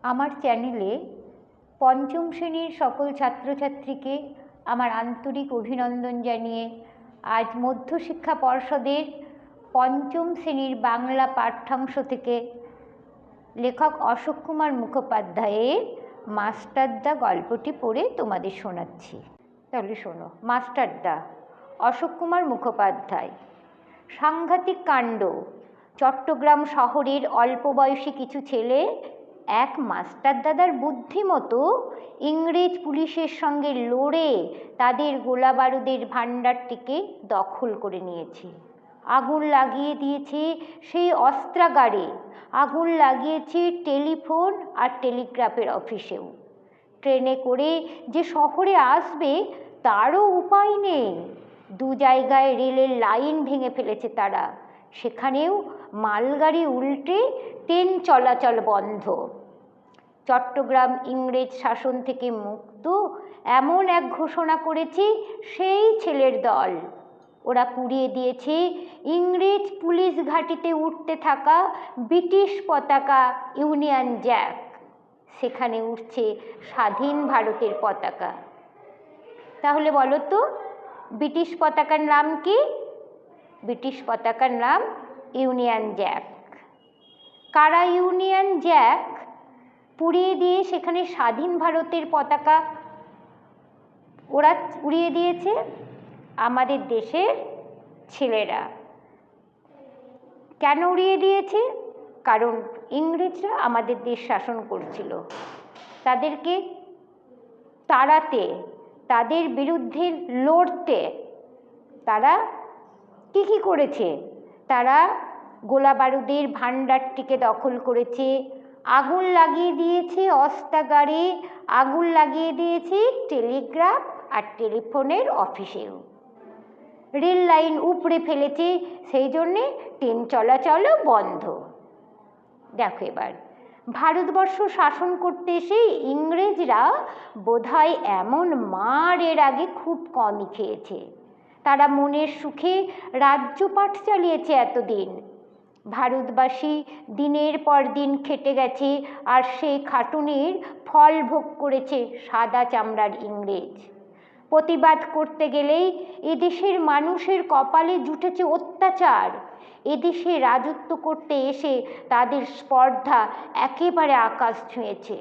আমার চ্যানেলে পঞ্চম শ্রেণীর সকল ছাত্রছাত্রীকে আমার আন্তরিক অভিনন্দন জানিয়ে আজ মধ্যশিক্ষা পর্ষদের পঞ্চম শ্রেণীর বাংলা পাঠ্যাংশ থেকে লেখক অশোক কুমার মুখোপাধ্যায়ের মাস্টারদা গল্পটি পড়ে তোমাদের শোনাচ্ছি। তাহলে শোনো। মাস্টারদা, অশোক কুমার মুখোপাধ্যায়। সাংঘাতিক কাণ্ড। চট্টগ্রাম শহরের অল্প বয়সী কিছু ছেলে এক মাস্টারদাদার বুদ্ধিমতো ইংরেজ পুলিশের সঙ্গে লড়ে তাদের গোলাবারুদের ভাণ্ডারটিকে দখল করে নিয়েছে। আগুন লাগিয়ে দিয়েছে সেই অস্ত্রাগারে, আগুন লাগিয়েছে টেলিফোন আর টেলিগ্রাফের অফিসেও। ট্রেনে করে যে শহরে আসবে তারও উপায় নেই। দু জায়গায় রেলের লাইন ভেঙে ফেলেছে তারা, সেখানেও মালগাড়ি উল্টে ট্রেন চলাচল বন্ধ। চট্টগ্রাম ইংরেজ শাসন থেকে মুক্ত এমন এক ঘোষণা করেছে সেই ছেলের দল। ওরা পুড়িয়ে দিয়েছে ইংরেজ পুলিশ ঘাঁটিতে উঠতে থাকা ব্রিটিশ পতাকা ইউনিয়ন জ্যাক। সেখানে উঠছে স্বাধীন ভারতের পতাকা। তাহলে বলো তো, ব্রিটিশ পতাকার নাম কি? ব্রিটিশ পতাকার নাম ইউনিয়ন জ্যাক। কারা ইউনিয়ন জ্যাক পুড়িয়ে দিয়ে সেখানে স্বাধীন ভারতের পতাকা ওরা উড়িয়ে দিয়েছে? আমাদের দেশের ছেলেরা। কেন উড়িয়ে দিয়েছে? কারণ ইংরেজরা আমাদের দেশ শাসন করছিল। তাদেরকে তাড়াতে, তাদের বিরুদ্ধে লড়তে তারা কি করেছে? তারা গোলা বারুদের ভাণ্ডারটিকে দখল করেছে, আগুন লাগিয়ে দিয়েছে অস্ত্রাগারে, আগুন লাগিয়ে দিয়েছে টেলিগ্রাফ আর টেলিফোনের অফিসেও। রেল লাইন উপড়ে ফেলেছে, সেই জন্যে ট্রেন চলাচলও বন্ধ। দেখো, এবার ভারতবর্ষ শাসন করতে এসে ইংরেজরা বোধহয় এমন মার এর আগে খুব কমই খেয়েছে। তারা মনের সুখে রাজ্যপাট চালিয়েছে এতদিন। ভারতবাসী দিনের পর দিন খেটে গেছে, আর সেই খাটুনির ফল ভোগ করেছে সাদা চামড়ার ইংরেজ। প্রতিবাদ করতে গেলেই এদেশের মানুষের কপালে জুটেছে অত্যাচার। এদেশে রাজত্ব করতে এসে তাদের স্পর্ধা একেবারে আকাশ ছুঁয়েছে।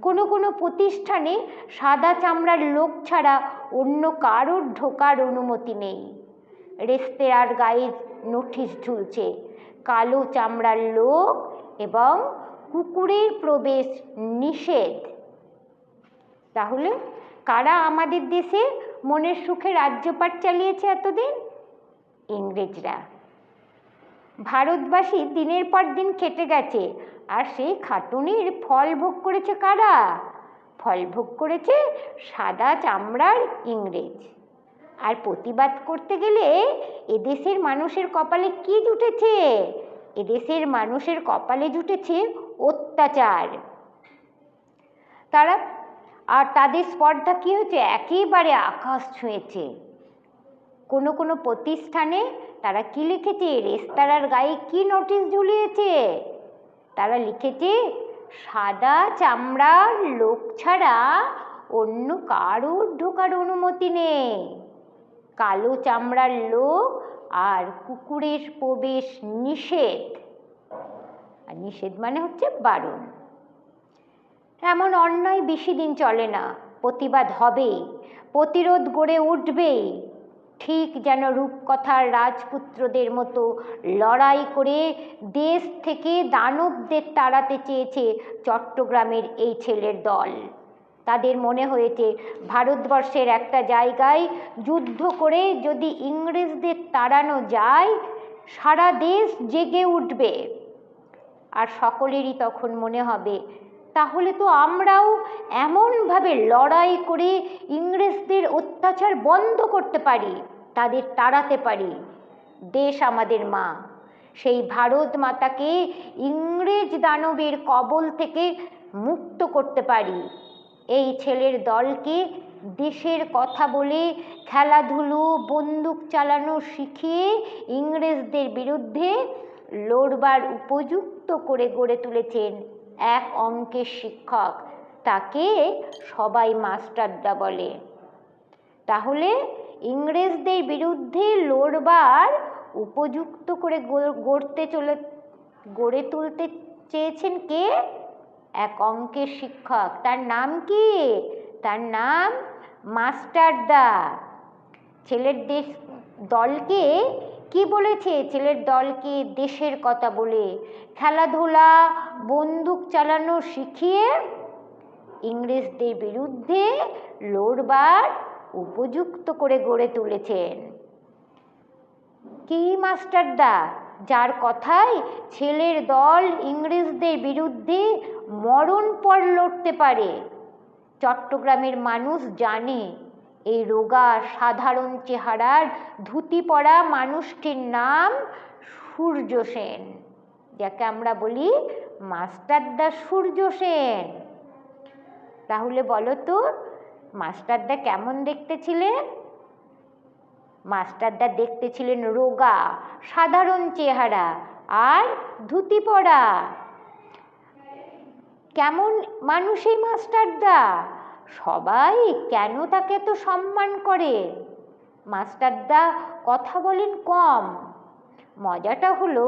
কোনো কোনো প্রতিষ্ঠানে সাদা চামড়ার লোক ছাড়া অন্য কারোর ঢোকার অনুমতি নেই। রেস্তোরাঁর গায়ে নোটিশ ঝুলছে, কালো চামড়ার লোক এবং কুকুরের প্রবেশ নিষেধ। তাহলে কারা আমাদের দেশে মনের সুখে রাজ্যপাট চালিয়েছে এতদিন? ইংরেজরা। ভারতবাসী দিনের পর দিন খেটে গেছে, আর সেই খাটুনির ফল ভোগ করেছে কারা? ফল ভোগ করেছে সাদা চামড়ার ইংরেজ। আর প্রতিবাদ করতে গেলে এদেশের মানুষের কপালে কি জুটেছে? এদেশের মানুষের কপালে জুটেছে অত্যাচার। তাদের স্পর্ধা কি হয়েছে? একেবারে আকাশ ছুঁয়েছে। কোনো কোনো প্রতিষ্ঠানে তারা কি লিখেছে? রেস্তোরাঁর গায়ে কি নোটিশ ঝুলিয়েছে? তারা লিখেছে, সাদা চামড়ার লোক ছাড়া অন্য কারোর ঢোকার অনুমতি নেই। কালো চামড়ার লোক আর কুকুরের প্রবেশ নিষেধ। আর নিষেধ মানে হচ্ছে বারণ। এমন অন্যায় বেশি দিন চলে না, প্রতিবাদ হবেই, প্রতিরোধ গড়ে উঠবেই। ঠিক যেন রূপকথার রাজপুত্রদের মতো লড়াই করে দেশ থেকে দানবদের তাড়াতে চেয়েছে চট্টগ্রামের এই ছেলের দল। তাদের মনে হয়েছে ভারতবর্ষের একটা জায়গায় যুদ্ধ করে যদি ইংরেজদের তাড়ানো যায়, সারা দেশ জেগে উঠবে। আর সকলেরই তখন মনে হবে, তাহলে তো আমরাও এমনভাবে লড়াই করে ইংরেজদের অত্যাচার বন্ধ করতে পারি, তাদের তাড়াতে পারি। দেশ আমাদের মা, সেই ভারত মাতাকে ইংরেজ দানবের কবল থেকে মুক্ত করতে পারি। এই ছেলের দলকে দেশের কথা বলে, খেলাধুলো, বন্দুক চালানো শিখিয়ে ইংরেজদের বিরুদ্ধে লড়বার উপযুক্ত করে গড়ে তুলেছেন এক অঙ্কের শিক্ষক, তাকে সবাই মাস্টারদা বলে। তাহলে ইংরেজদের বিরুদ্ধে লড়বার উপযুক্ত করে গড়ে তুলতে চেয়েছেন কে? এক অঙ্কের শিক্ষক। তার নাম কি? তার নাম মাস্টারদা। ছেলের দলকে কি বলেছে? ছেলের দলকে দেশের কথা বলে, খেলাধুলা, বন্দুক চালানো শিখিয়ে ইংরেজদের বিরুদ্ধে লড়বার উপযুক্ত করে গড়ে তুলেছেন। কি মাস্টারদা? যার কথায় ছেলের দল ইংরেজদের বিরুদ্ধে মরণপণ লড়তে পারে। চট্টগ্রামের মানুষ জানে এই রোগা সাধারণ চেহারার ধুতি পরা মানুষটির নাম সূর্য সেন, যাকে আমরা বলি মাস্টারদা সূর্য সেন। তাহলে বলো তো, মাস্টারদা কেমন দেখতে ছিলেন? মাস্টারদা দেখতে ছিলেন রোগা, সাধারণ চেহারা আর ধুতি পরা। কেমন মানুষ এই মাস্টারদা? সবাই কেন তাকে এত সম্মান করে? মাস্টারদা কথা বলেন কম। মজাটা হলো,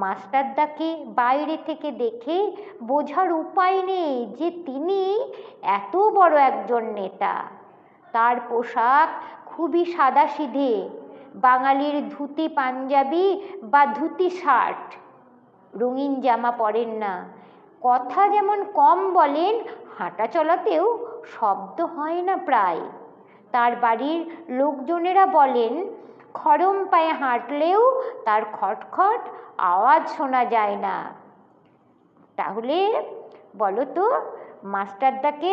মাস্টারদাকে বাইরে থেকে দেখে বোঝার উপায় নেই যে তিনি এত বড় একজন নেতা। তার পোশাক খুবই সাদাসিধে, বাঙালির ধুতি পাঞ্জাবি বা ধুতি শার্ট, রঙিন জামা পরেন না। কথা যেমন কম বলেন, হাঁটা চলাতেও শব্দ হয় না প্রায়। তার বাড়ির লোকজনেরা বলেন খড়ম পায়ে হাঁটলেও তার খটখট আওয়াজ শোনা যায় না। তাহলে বলো তো, মাস্টারদাকে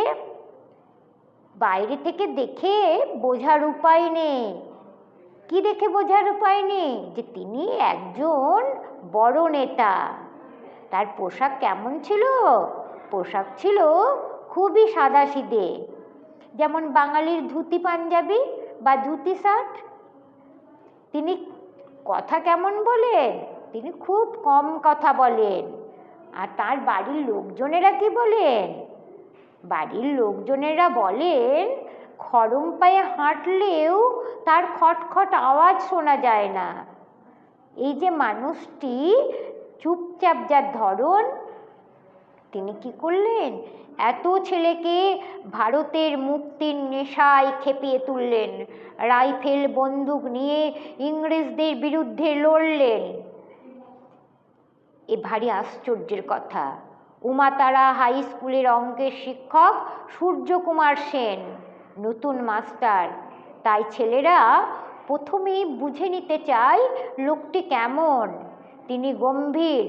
বাইরে থেকে দেখে বোঝার উপায় নেই। কি দেখে বোঝার উপায় নেই? যে তিনি একজন বড় নেতা। তার পোশাক কেমন ছিল? পোশাক ছিল খুবই সাদাসিধে, যেমন বাঙালির ধুতি পাঞ্জাবি বা ধুতি শার্ট। তিনি কথা কেমন বলেন? তিনি খুব কম কথা বলেন। আর তার বাড়ির লোকজনেরা কি বলেন? বাড়ির লোকজনেরা বলেন খড়ম পায়ে হাঁটলেও তার খটখট আওয়াজ শোনা যায় না। এই যে মানুষটি চুপচাপ যার ধরন, তিনি কি করলেন? এত ছেলেকে ভারতের মুক্তির নেশায় খেপিয়ে তুললেন, রাইফেল বন্দুক নিয়ে ইংরেজদের বিরুদ্ধে লড়লেন। এ ভারী আশ্চর্যের কথা। উমাতারা হাই স্কুলের অঙ্কের শিক্ষক সূর্যকুমার সেন নতুন মাস্টার। তাই ছেলেরা প্রথমেই বুঝে নিতে চায় লোকটি কেমন। তিনি গম্ভীর,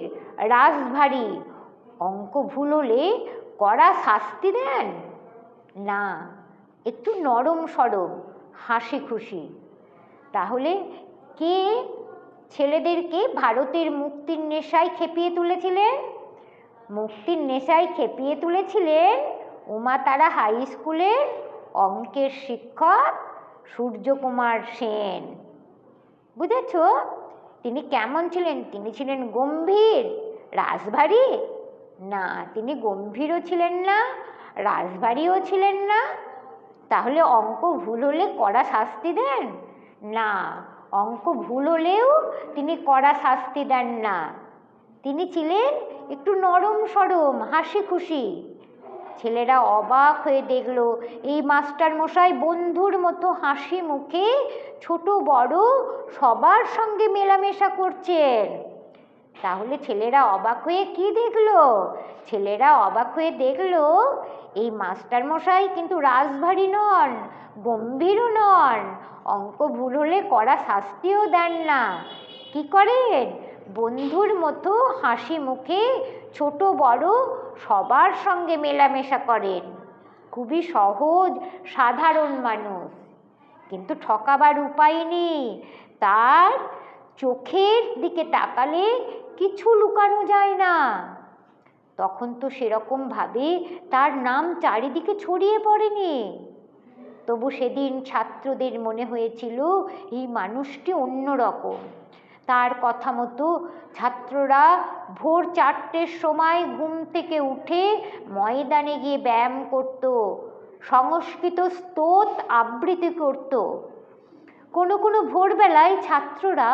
রাশভারী, অঙ্ক ভুল হলে কড়া শাস্তি দেন না, একটু নরম সরম, হাসি খুশি। তাহলে কে ছেলেদেরকে ভারতের মুক্তির নেশায় খেপিয়ে তুলেছিলেন? মুক্তির নেশায় খেপিয়ে তুলেছিলেন উমাতারা হাই স্কুলের অঙ্কের শিক্ষক সূর্যকুমার সেন। বুঝেছ? তিনি কেমন ছিলেন? তিনি ছিলেন গম্ভীর, রাশভারী? না, তিনি গম্ভীরও ছিলেন না, রাশভারীও ছিলেন না। তাহলে অঙ্ক ভুল হলে কড়া শাস্তি দেন না, অঙ্ক ভুল হলেও তিনি কড়া শাস্তি দেন না। তিনি ছিলেন একটু নরম সরম, হাসি খুশি। ছেলেরা অবাক হয়ে দেখল এই মাস্টার মশাই বন্ধুর মতো হাসি মুখে ছোট বড় সবার সঙ্গে মেলামেশা করছেন। তাহলে ছেলেরা অবাক হয়ে কি দেখলো? ছেলেরা অবাক হয়ে দেখলো এই মাস্টার মশাই কিন্তু রাশভারী নন, গম্ভীরও নন, অঙ্ক ভুল হলে কড়া শাস্তিও দেন না। কি করেন? বন্ধুর মতো হাসি মুখে ছোট বড় সবার সঙ্গে মেলামেশা করেন। খুবই সহজ সাধারণ মানুষ, কিন্তু ঠকাবার উপায় নেই। তার চোখের দিকে তাকালে কিছু লুকানো যায় না। তখন তো সেরকমভাবে তার নাম চারিদিকে ছড়িয়ে পড়েনি। তবু সেদিন ছাত্রদের মনে হয়েছিল এই মানুষটি অন্যরকম। তার কথা মতো ছাত্ররা ভোর 4টের সময় ঘুম থেকে উঠে ময়দানে গিয়ে ব্যায়াম করত, সংস্কৃত স্তোত আবৃত্তি করত। কোনো কোনো ভোরবেলায় ছাত্ররা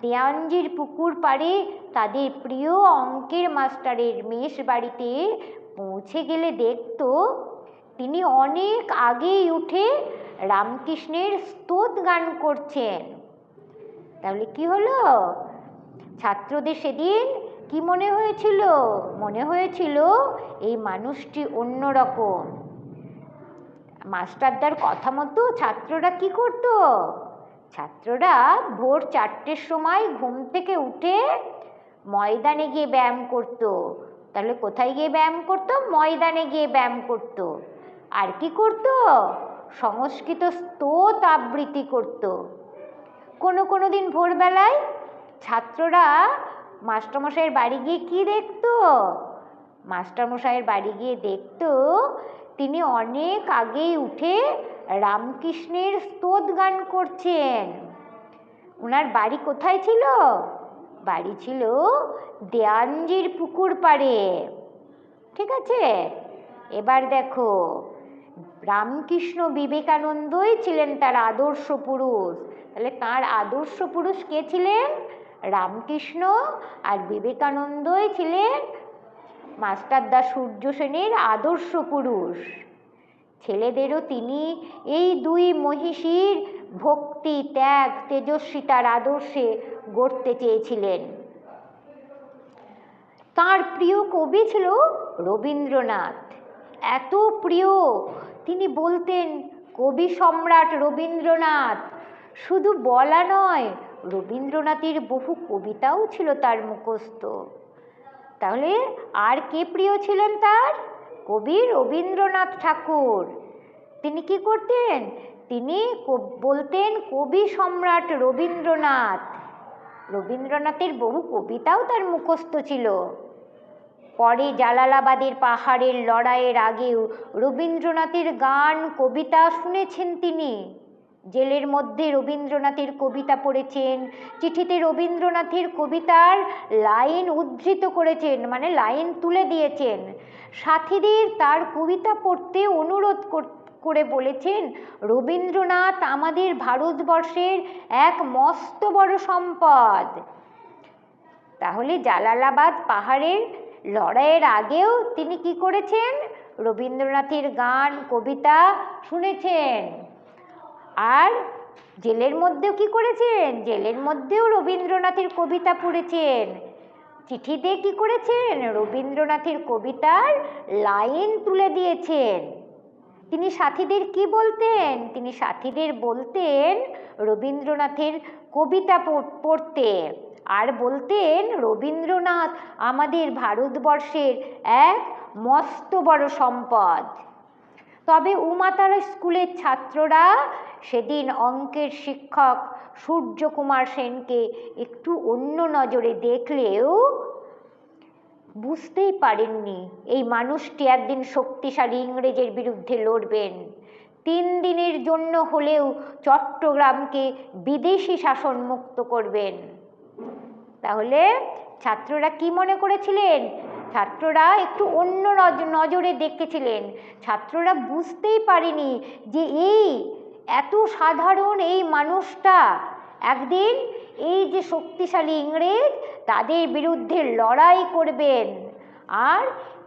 দেয়ানজির পুকুর পাড়ে তাদের প্রিয় অঙ্কের মাস্টারের মেষ বাড়িতে পৌঁছে গেলে দেখত তিনি অনেক আগেই উঠে রামকৃষ্ণের স্তোত গান করছেন। তাহলে কি হলো? ছাত্রদের সেদিন কি মনে হয়েছিল? মনে হয়েছিল এই মানুষটি অন্যরকম। মাস্টারদার কথা মতো ছাত্ররা কি করত? ছাত্ররা ভোর 4টের সময় ঘুম থেকে উঠে ময়দানে গিয়ে ব্যায়াম করত। তাহলে কোথায় গিয়ে ব্যায়াম করত? ময়দানে গিয়ে ব্যায়াম করত। আর কি করত? সংস্কৃত স্তোত আবৃত্তি করত। কোনো কোনো দিন ভোরবেলায় ছাত্ররা মাস্টারমশাইয়ের বাড়ি গিয়ে কি দেখত? মাস্টারমশাইয়ের বাড়ি গিয়ে দেখত তিনি অনেক আগেই উঠে রামকৃষ্ণের স্তোত গান করছেন। ওনার বাড়ি কোথায় ছিল? বাড়ি ছিল দেয়ানজির পুকুর পাড়ে। ঠিক আছে? এবার দেখো, রামকৃষ্ণ বিবেকানন্দই ছিলেন তার আদর্শ পুরুষ। তাহলে তার আদর্শ পুরুষ কে ছিলেন? রামকৃষ্ণ। আর বিবেকানন্দই ছিলেন মাস্টারদা সূর্য সেনের আদর্শ পুরুষ। ছেলেদেরও তিনি এই দুই মহিষীর ভক্তি, ত্যাগ, তেজস্বিতার আদর্শে গড়তে চেয়েছিলেন। তার প্রিয় কবি ছিল রবীন্দ্রনাথ। এত প্রিয়, তিনি বলতেন কবি সম্রাট রবীন্দ্রনাথ। শুধু বলা নয়, রবীন্দ্রনাথের বহু কবিতাও ছিল তার মুখস্থ। তাহলে আর কে প্রিয় ছিলেন তার? কবি রবীন্দ্রনাথ ঠাকুর। তিনি কি করতেন? তিনি বলতেন কবি সম্রাট রবীন্দ্রনাথ। রবীন্দ্রনাথের বহু কবিতাও তার মুখস্থ ছিল। পরে জালালাবাদের পাহাড়ের লড়াইয়ের আগেও রবীন্দ্রনাথের গান, কবিতা শুনেছেন তিনি। জেলের মধ্যে রবীন্দ্রনাথের কবিতা পড়েছেন, চিঠিতে রবীন্দ্রনাথের কবিতার লাইন উদ্ধৃত করেছেন, মানে লাইন তুলে দিয়েছেন। সাথীদের তার কবিতা পড়তে অনুরোধ করে বলেছেন, রবীন্দ্রনাথ আমাদের ভারতবর্ষের এক মস্ত বড় সম্পদ। তাহলে জালালাবাদ পাহাড়ের লড়াইয়ের আগেও তিনি কি করেছেন? রবীন্দ্রনাথের গান, কবিতা শুনেছেন। আর জেলের মধ্যেও কি করেছেন? জেলের মধ্যেও রবীন্দ্রনাথের কবিতা পড়েছেন। চিঠিতে কি করেছেন? রবীন্দ্রনাথের কবিতার লাইন তুলে দিয়েছেন। তিনি সাথীদের কি বলতেন? তিনি সাথীদের বলতেন রবীন্দ্রনাথের কবিতা পড়তে, আর বলতেন রবীন্দ্রনাথ আমাদের ভারতবর্ষের এক মস্ত বড় সম্পদ। তবে উমাতারা স্কুলের ছাত্ররা সেদিন অঙ্কের শিক্ষক সূর্যকুমার সেনকে একটু অন্য নজরে দেখলেও বুঝতেই পারেননি এই মানুষটি একদিন শক্তিশালী ইংরেজের বিরুদ্ধে লড়বেন। 3 দিনের জন্য হলেও চট্টগ্রামকে বিদেশি শাসন মুক্ত করবেন। তাহলে ছাত্ররা কি মনে করেছিলেন? ছাত্ররা একটু অন্য নজরে দেখেছিলেন। ছাত্ররা বুঝতেই পারেনি যে এই এত সাধারণ এই মানুষটা একদিন এই যে শক্তিশালী ইংরেজ তাদের বিরুদ্ধে লড়াই করবেন, আর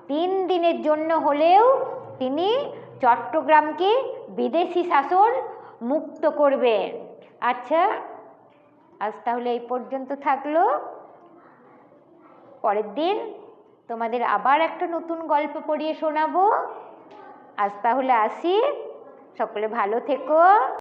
3 দিনের জন্য হলেও তিনি চট্টগ্রামকে বিদেশি শাসন মুক্ত করবেন। আচ্ছা, আজ তাহলে এই পর্যন্ত থাকলো। পরের দিন তোমাদের আবার একটা নতুন গল্প পড়িয়ে শোনাবো। আজ তাহলে আসি। সকলে ভালো থেকো।